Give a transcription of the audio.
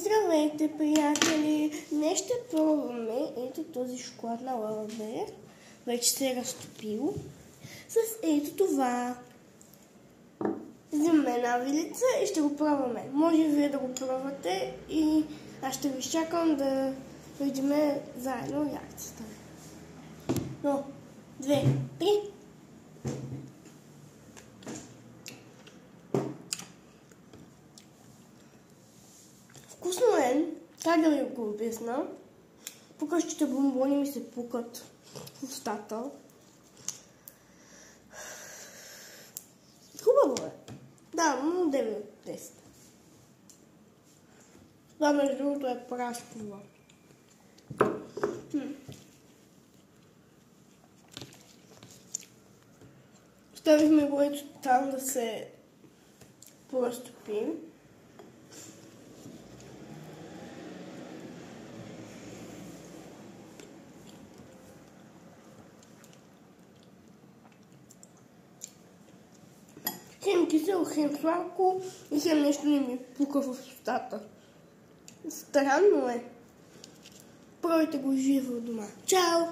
Здравейте, приятели! Днес ще пробваме ето този шоколад на лавабер. Вече се е разтопил. С ето това. Взимаме една вилица и ще го пробваме. Може вие да го пробвате и аз ще ви чакам да видим заедно реакцията. Но, 2, 3. Вкусно е, как да ви го обясна. Пукащите бомбони ми се пукат в устата. Хубаво е. Да, но 9 от 10. Това между другото е праскова. Ставихме го ето там да се поразтопи. Хем кисело, хем сладко и хем нещо не ми пука в устата. Странно е. Пробайте го живо дома. Чао!